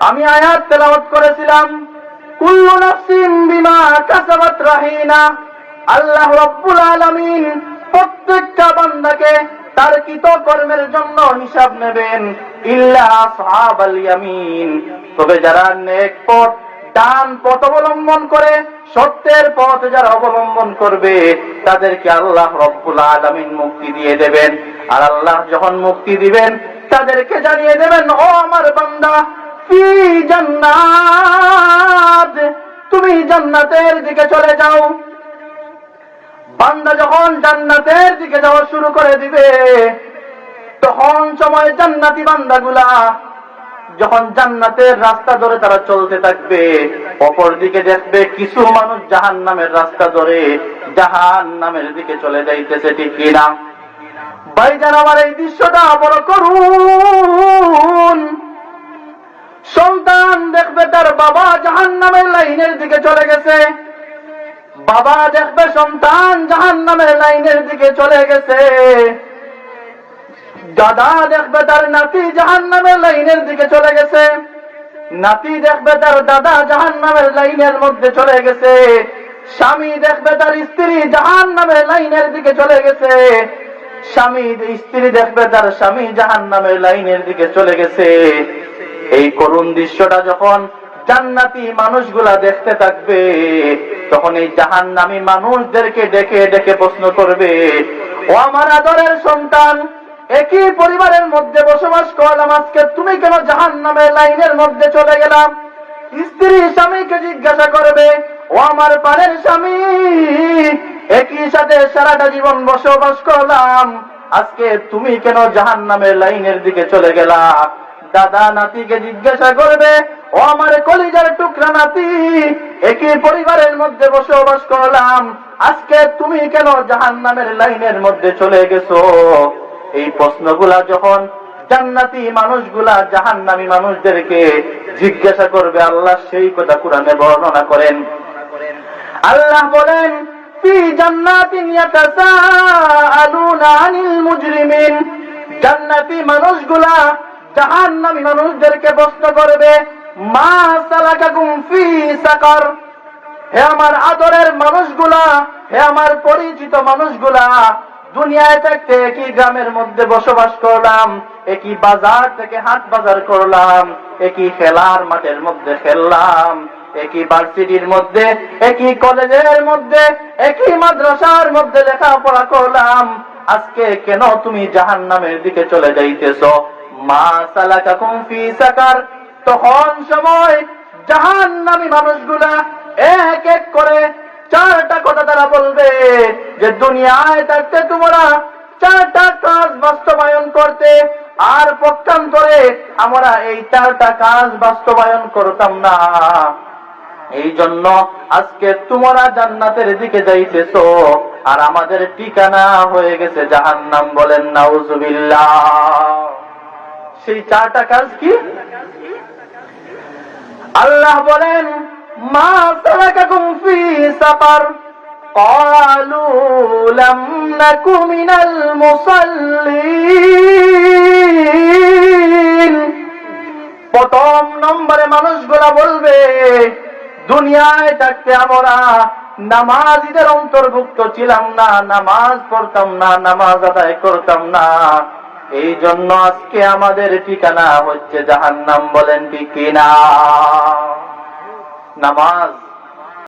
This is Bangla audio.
আমি আয়াত তেলাওয়াত করেছিলাম, কুল্লু নাফসিন বিমা কাসাবাত রাহিনা। আল্লাহ রাব্বুল আলামিন প্রত্যেকটা বান্দাকে তার কৃতকর্মের জন্য হিসাব নেবেন, ইল্লা আসহাবাল ইয়ামিন, তবে যারা নেক পথ ডান পথ অবলম্বন করে সত্যের পথ যারা অবলম্বন করবে তাদেরকে আল্লাহ রাব্বুল আলামিন মুক্তি দিয়ে দেবেন। আর আল্লাহ যখন মুক্তি দিবেন তাদেরকে জানিয়ে দেবেন, ও আমার বান্দা, ফি জান্নাত, তুমি জান্নাতের দিকে চলে যাও। বান্দা যখন জান্নাতের দিকে যাওয়া শুরু করে দিবে, তখন সময় জান্নাতি বান্দাগুলা যখন জান্নাতের রাস্তা ধরে তারা চলতে থাকবে, অপর দিকে দেখবে কিছু মানুষ জাহান্নামের রাস্তা ধরে জাহান্নামের দিকে চলে যাইতেছে, ঠিক কিনা? ভাইজান আমার এই দৃশ্যটা বড় করুন। সন্তান দেখবে তার বাবা জাহান্নামের লাইনের দিকে চলে গেছে, বাবা দেখবে সন্তান জাহান্নামের লাইনের দিকে চলে গেছে, দাদা দেখবে তার নাতি জাহান্নামের লাইনের দিকে চলে গেছে, নাতি দেখবে তার দাদা জাহান্নামের লাইনের মধ্যে চলে গেছে, স্বামী দেখবে তার স্ত্রী জাহান্নামের লাইনের দিকে চলে গেছে, স্বামী স্ত্রী দেখবে তার স্বামী জাহান্নামের লাইনের দিকে চলে গেছে। এই করুণ দৃশ্যটা যখন জান্নাতি মানুষগুলা দেখতে থাকবে, তখন এই জাহান্নামী মানুষদেরকে ডেকে ডেকে প্রশ্ন করবে, ও আমার আদরের সন্তান, একই পরিবারের মধ্যে বসবাস করলাম, আজকে তুমি কেন জাহান্নামের লাইনের মধ্যে চলে গেলাম? স্ত্রী স্বামীকে জিজ্ঞাসা করবে, ও আমার প্রাণের স্বামী, একই সাথে সারাটা জীবন বসবাস করলাম, আজকে তুমি কেন জাহান্নামের লাইনের দিকে চলে গেলা? দাদা নাতিকে জিজ্ঞাসা করবে, ও আমার কলিজার টুকরা নাতি, একই পরিবারের মধ্যে বসবাস করলাম, আজকে তুমি কেন জাহান্নামের লাইনের মধ্যে চলে গেছো? এই প্রশ্নগুলা যখন জান্নাতি মানুষগুলা জাহান্নামী মানুষদেরকে জিজ্ঞাসা করবে, আল্লাহ সেই কথা কুরআনে বর্ণনা করেন। আল্লাহ বলেন, ফি জান্নাতিন ইয়াতাসাআলুনা আনিল মুজরিমিন, জান্নাতি মানুষগুলা জাহান্নামী মানুষদেরকে প্রশ্ন করবে, মা সালাকাকুম ফি সাকার। হে আমার আদরের মানুষগুলা, হে আমার পরিচিত মানুষগুলা, দুনিয়ায় থাকতে একই গ্রামের মধ্যে বসবাস করলাম, একই বাজার থেকে হাট বাজার করলাম, একই খেলার মাঠের মধ্যে খেললাম, একই ভার্সিটির মধ্যে, একই কলেজের মধ্যে, একই মাদ্রাসার মধ্যে লেখাপড়া করলাম, আজকে কেন তুমি জাহান্নামের দিকে চলে যাইতেছো? মা সালাকাকুম ফি সাকার। তখন সময় জাহান্নামী মানুষগুলা এক এক করে চারটা কথা তারা বলবে, যে দুনিয়ায় থাকতে তোমরা চারটা কাজ বাস্তবায়ন করতে, আর পক্ষান্তরে আমরা এই চারটা কাজ বাস্তবায়ন করতাম না, এই জন্য আজকে তোমরা জান্নাতের দিকে যাইতেছো, আর আমাদের ঠিকানা হয়ে গেছে জাহান্নাম। বলেন নাউজুবিল্লাহ। সেই চারটা কাজ কি? আল্লাহ বলেন, মা সালাকাকুম ফি সাকার, ক্বালু লাম নাকু মিনাল মুসাল্লিন। প্রথম নম্বরে মানুষগুলা বলবে, দুনিয়ায় থাকতে আমরা নামাজীদের অন্তর্ভুক্ত ছিলাম না, নামাজ পড়তাম না, নামাজ আদায় করতাম না, এই জন্য আজকে আমাদের ঠিকানা হচ্ছে জাহান্নাম। বলেন ঠিক কিনা? নামাজ